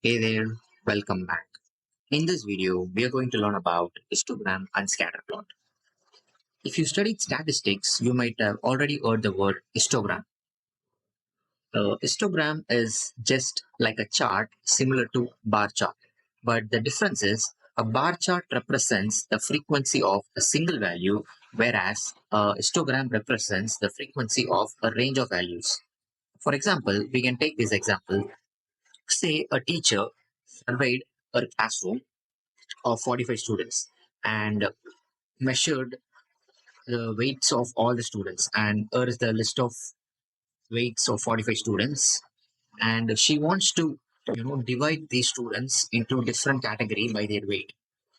Hey there, welcome back. In this video, we are going to learn about histogram and scatterplot. If you studied statistics, you might have already heard the word histogram. Histogram is just like a chart similar to bar chart, but the difference is a bar chart represents the frequency of a single value, whereas a histogram represents the frequency of a range of values. For example, we can take this example. Say a teacher surveyed a classroom of 45 students and measured the weights of all the students, and here is the list of weights of 45 students, and she wants to divide these students into different category by their weight.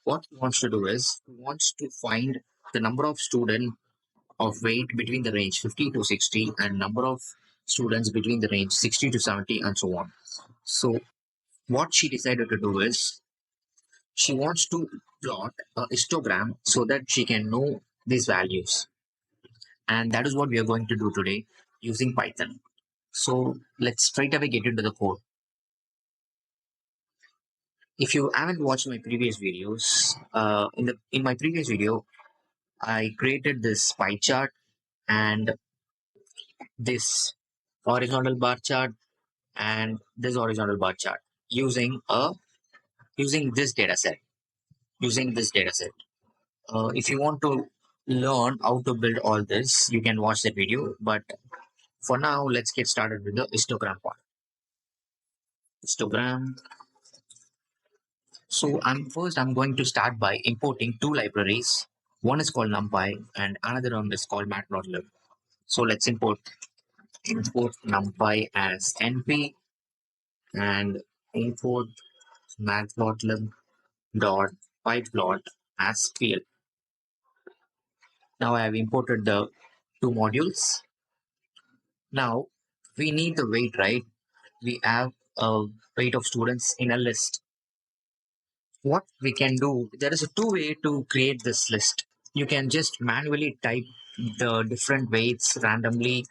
What she wants to do is she wants to find the number of student of weight between the range 50 to 60 and number of students between the range 60 to 70 and so on. So what she decided to do is she wants to plot a histogram so that she can know these values. And that is what we are going to do today using Python. So let's straight away get into the code. If you haven't watched my previous videos, in my previous video, I created this pie chart and this horizontal bar chart and this horizontal bar chart using a using this data set. Using this data set. If you want to learn how to build all this, you can watch the video. But for now, let's get started with the histogram part. Histogram. So I'm going to start by importing two libraries. One is called NumPy and another one is called Matplotlib. So let's import NumPy as np and import Matplotlib dot pyplot as pl. Now I have imported the two modules. Now we need the weight, right? We have a weight of students in a list. What we can do, there is a two-way to create this list. You can just manually type the different weights randomly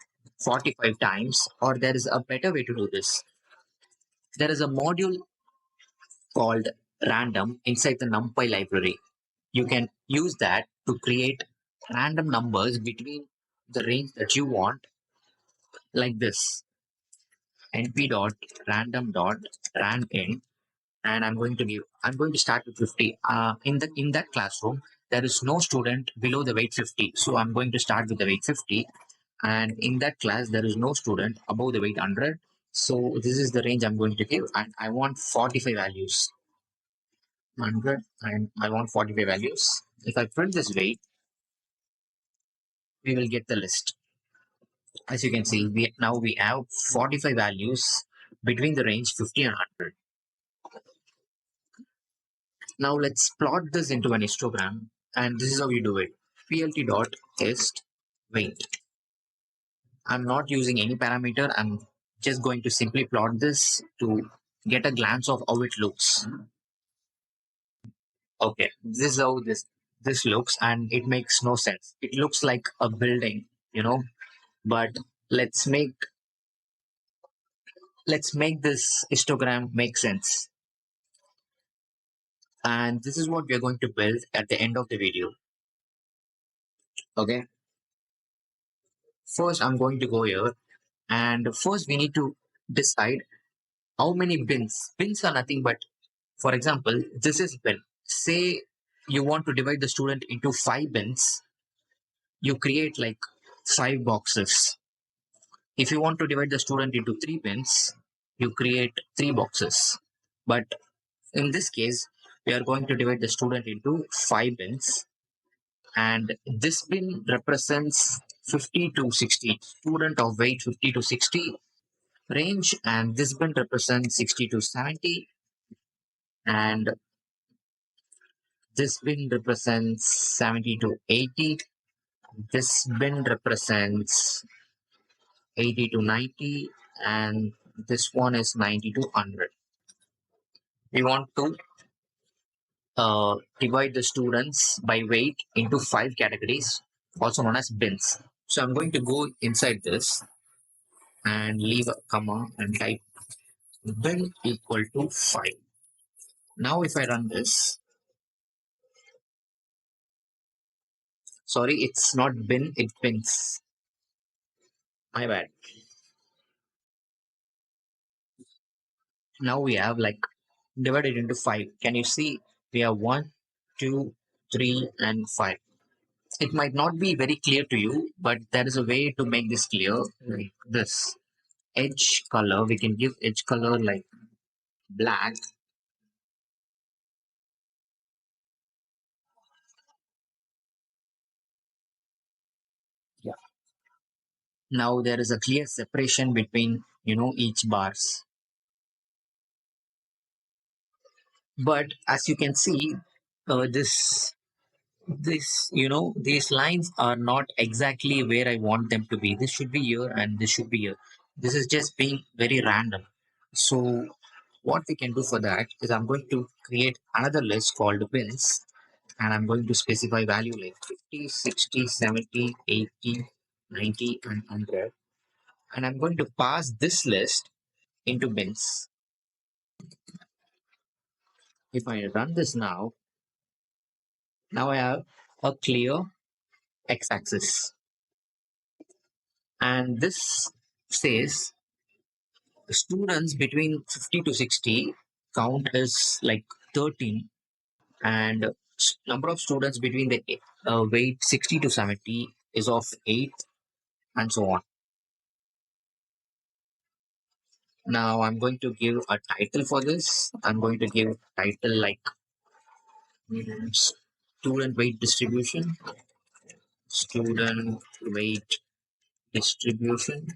45 times, or there is a better way to do this. There is a module called random inside the NumPy library. You can use that to create random numbers between the range that you want, like this np dot random dot randint, and I'm going to start with 50. In that classroom, there is no student below the weight 50. So I'm going to start with the weight 50. And in that class, there is no student above the weight 100. So this is the range I'm going to give. And I want 45 values. 100 and I want 45 values. If I print this weight, we will get the list. As you can see, we have 45 values between the range 50 and 100. Now let's plot this into an histogram, and this is how you do it. Plt dot hist weight. I'm not using any parameter. I'm just going to simply plot this to get a glance of how it looks. Okay, this is how this looks, and it makes no sense. It looks like a building, but let's make let's make this histogram make sense. And this is what we're going to build at the end of the video. Okay. First, I'm going to go here, and first we need to decide how many bins. Bins are nothing but, for example, this is bin. Say you want to divide the student into 5 bins, you create like 5 boxes. If you want to divide the student into 3 bins, you create 3 boxes. But in this case, we are going to divide the student into 5 bins, and this bin represents 50 to 60, student of weight 50 to 60 range, and this bin represents 60 to 70, and this bin represents 70 to 80, this bin represents 80 to 90, and this one is 90 to 100. We want to divide the students by weight into 5 categories, also known as bins. So I'm going to go inside this and leave a comma and type bin equal to 5. Now if I run this, sorry, it's not bin, it bins. My bad. Now we have like divided into 5. Can you see? We have 1, 2, 3, and 5. It might not be very clear to you, but there is a way to make this clear. Like this edge color, we can give edge color like black. Yeah. Now there is a clear separation between each bars. But as you can see, this these lines are not exactly where I want them to be. This should be here and this should be here. This is just being very random. So what we can do for that is I'm going to create another list called bins, and I'm going to specify value like 50, 60, 70, 80, 90, and 100. And I'm going to pass this list into bins. If I run this now I have a clear x-axis. And this says students between 50 to 60 count as like 13, and number of students between the weight 60 to 70 is of 8, and so on. Now I'm going to give a title for this. I'm going to give title like student weight distribution. Student weight distribution.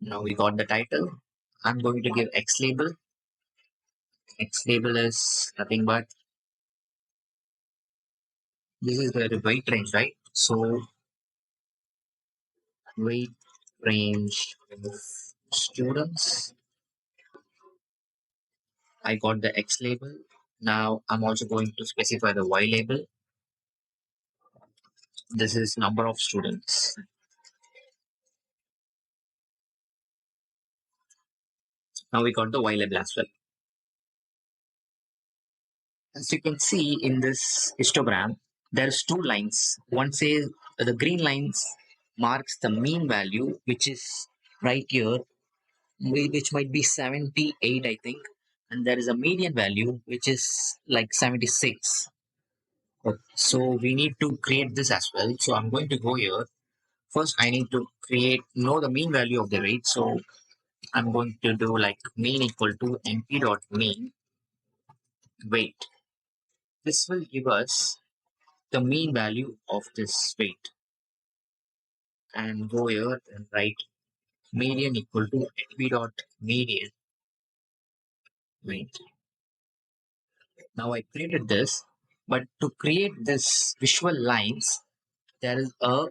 Now we got the title. I'm going to give X label. X label is nothing but this is the weight range, right? So weight range of students. I got the X label. Now I'm also going to specify the Y label. This is number of students. Now we got the Y label as well. As you can see in this histogram, there's two lines. One says the green lines marks the mean value, which is right here, which might be 78, I think. And there is a median value, which is like 76. So we need to create this as well. So I'm going to go here. First, I need to know the mean value of the rate. So I'm going to do like mean equal to np dot mean weight. This will give us the mean value of this weight, and go here and write median equal to np dot median weight. Now I created this, but to create this visual lines, there is a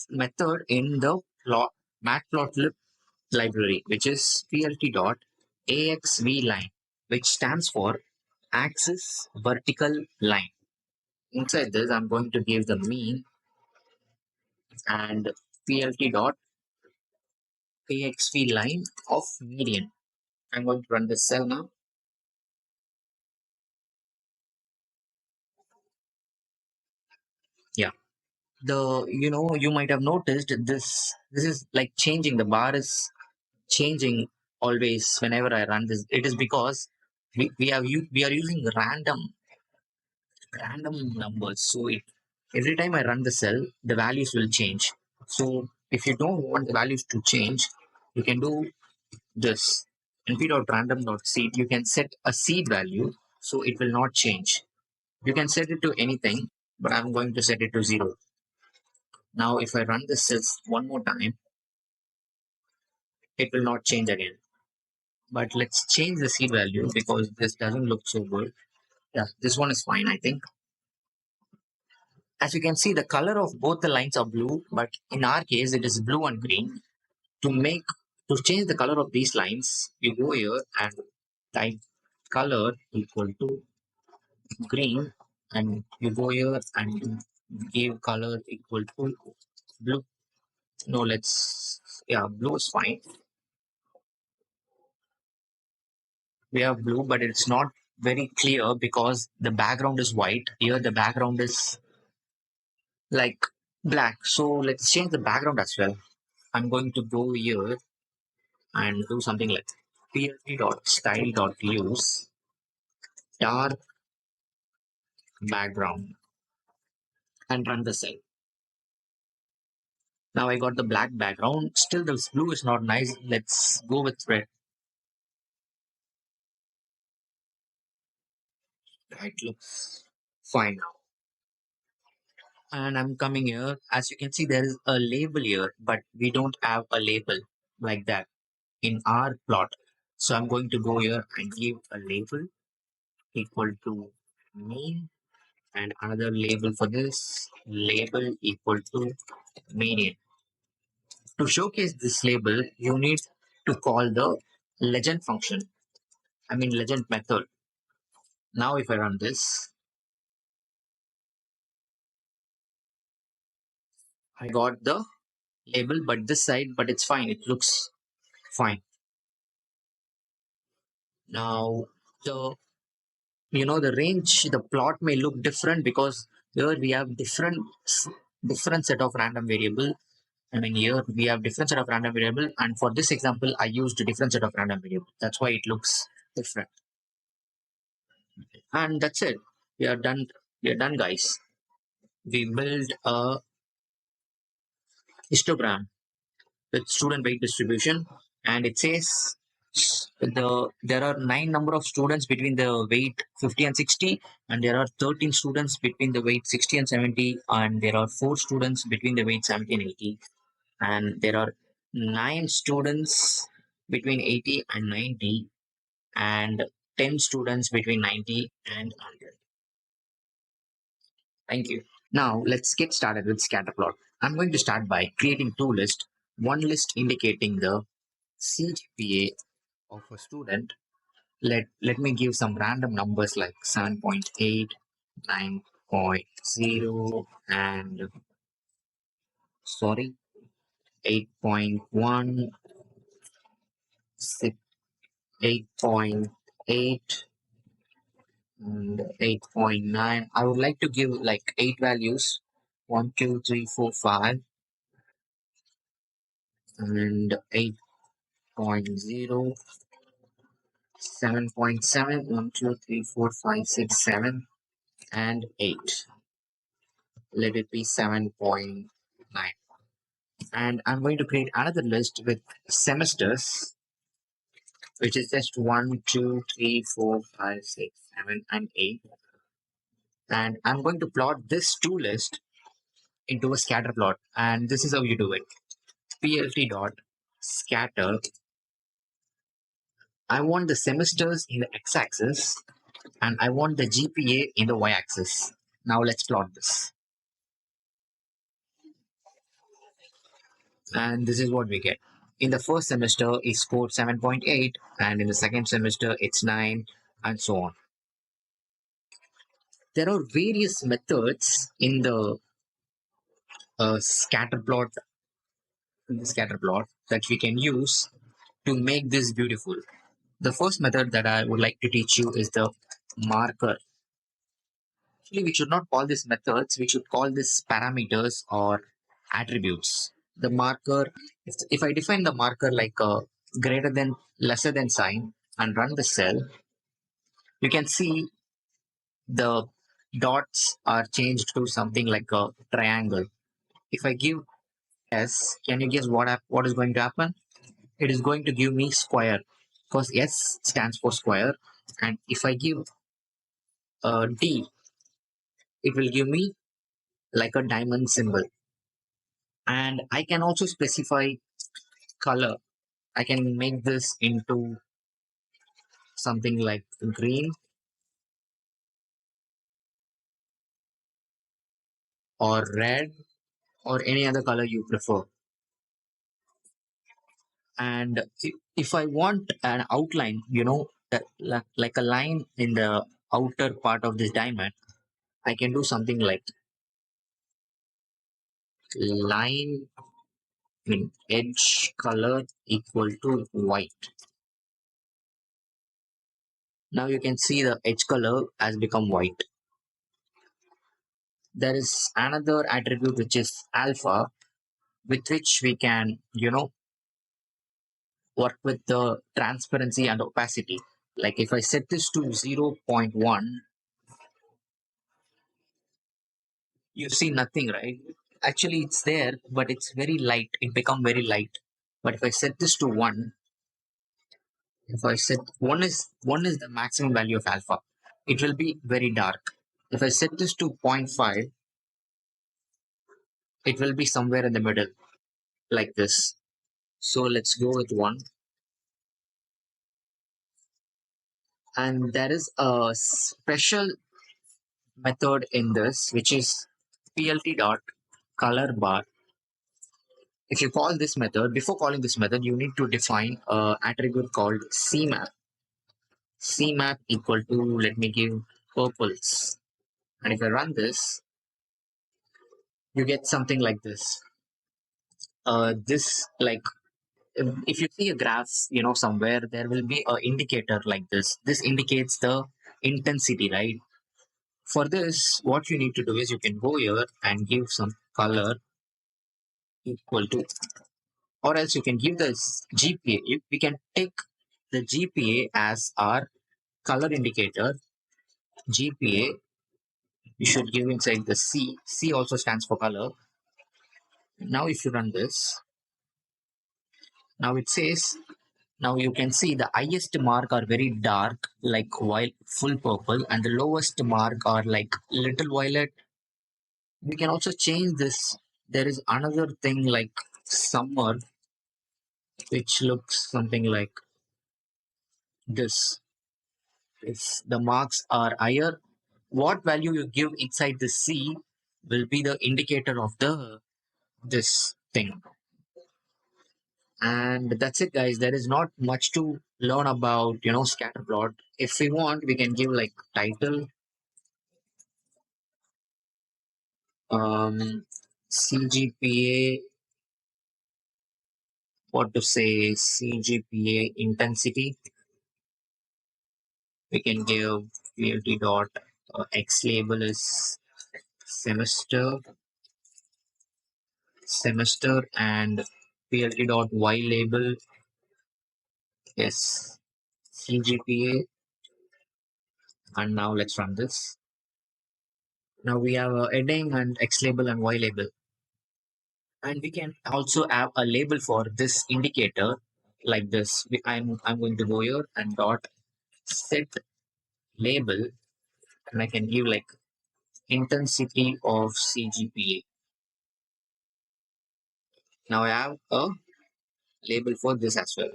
method in the Matplotlib library, which is plt.axvline, which stands for axis vertical line. Inside this, I'm going to give the mean and plt.axvline of median. I'm going to run this cell now. Yeah. You might have noticed this is like changing. The bar is changing always whenever I run this. It is because we are using random numbers. So every time I run the cell, the values will change. So if you don't want the values to change, you can do this np.random.seed. You can set a seed value so it will not change. You can set it to anything, but I'm going to set it to 0. Now if I run the cells one more time, it will not change again. But let's change the seed value because this doesn't look so good. Yeah, this one is fine, I think. As you can see, the color of both the lines are blue, but in our case, it is blue and green. To change the color of these lines, you go here and type color equal to green, and you go here and give color equal to blue. No, let's, yeah, blue is fine. We have blue, but it's not very clear because the background is white. Here, the background is like black. So let's change the background as well. I'm going to go here and do something like plt.style.use dark background and run the cell. Now I got the black background. Still, this blue is not nice. Let's go with red. It looks fine now. And I'm coming here. As you can see, there is a label here, but we don't have a label like that in our plot. So I'm going to go here and give a label equal to mean and another label for this label equal to median. To showcase this label, you need to call the legend function. I mean legend method. Now if I run this, I got the label, but this side, but it's fine. It looks fine. Now the the range, the plot may look different because here we have different set of random variable. I mean here we have different set of random variable, and for this example I used a different set of random variable. That's why it looks different. And that's it. We are done. We are done, guys. We build a histogram with student weight distribution, and it says there are 9 number of students between the weight 50 and 60, and there are 13 students between the weight 60 and 70, and there are 4 students between the weight 70 and 80, and there are 9 students between 80 and 90, and 10 students between 90 and 100. Thank you. Now let's get started with scatterplot. I'm going to start by creating two lists. One list indicating the CGPA of a student. Let me give some random numbers like 7.8, 9.0, and sorry, 8.1, 8.8, and 8.9. I would like to give like 8 values: 1, 2, 3, 4, 5, and 8.0, 7.7, 1, 2, 3, 4, 5, 6, 7, and 8. Let it be 7.9. And I'm going to create another list with semesters, which is just 1, 2, 3, 4, 5, 6, 7, and 8. And I'm going to plot this two list into a scatter plot. And this is how you do it. PLT dot scatter. I want the semesters in the x-axis and I want the GPA in the y-axis. Now let's plot this. And this is what we get. In the first semester, he scored 7.8, and in the second semester, it's 9, and so on. There are various methods scatter plot in the scatter plot that we can use to make this beautiful. The first method that I would like to teach you is the marker. Actually, we should not call these methods, we should call this parameters or attributes. The marker, if I define the marker like a greater than, lesser than sign and run the cell, you can see the dots are changed to something like a triangle. If I give S, can you guess what is going to happen? It is going to give me square because S stands for square. And if I give D, it will give me like a diamond symbol. And I can also specify color. I can make this into something like green or red or any other color you prefer. And if I want an outline, like a line in the outer part of this diamond, I can do something like line in edge color equal to white. Now you can see the edge color has become white. There is another attribute which is alpha, with which we can, work with the transparency and opacity. Like if I set this to 0.1, you see nothing, right? Actually, it's there, but it's very light. It become very light. But if I set this to 1, if I set 1 is the maximum value of alpha, it will be very dark. If I set this to zero point 0.5, it will be somewhere in the middle, like this. So let's go with 1. And there is a special method in this, which is plt dot color bar. If you call this method, before calling this method, you need to define a attribute called cmap. Cmap equal to, let me give purples. And if I run this, you get something like this. This like if you see a graph, somewhere there will be a indicator like this. This indicates the intensity, right? For this, what you need to do is you can go here and give some color equal to, or else you can give the GPA. We can take the GPA as our color indicator. GPA, you should give inside the C. C also stands for color. Now, if you run this, now it says, now you can see the highest mark are very dark, like white, full purple, and the lowest mark are like little violet. We can also change this. There is another thing like summer, which looks something like this. If the marks are higher, what value you give inside the C will be the indicator of the this thing. And that's it, guys. There is not much to learn about, scatter plot. If we want, we can give like title, CGPA, what to say, CGPA intensity. We can give plt dot x label is semester, and plt dot y label is CGPA. And now let's run this. Now we have a heading and x label and y label. And we can also have a label for this indicator like this. I'm going to go here and dot set label, and I can give like intensity of CGPA. Now I have a label for this as well.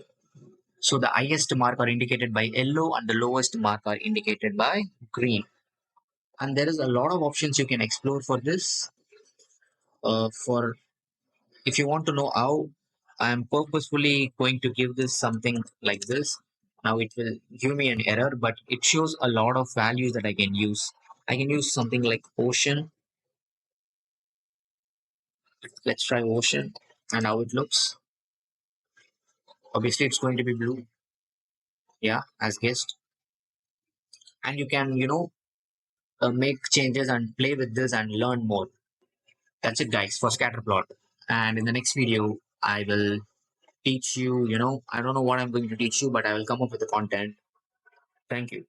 So the highest mark are indicated by yellow and the lowest mark are indicated by green. And there is a lot of options you can explore for this. For if you want to know how, I am purposefully going to give this something like this. Now it will give me an error, but it shows a lot of values that I can use. I can use something like ocean. Let's try ocean and how it looks. Obviously, it's going to be blue. Yeah, as guessed. And you can, make changes and play with this and learn more. That's it, guys, for scatterplot. And in the next video, I will teach you, I don't know what I'm going to teach you, but I will come up with the content. Thank you.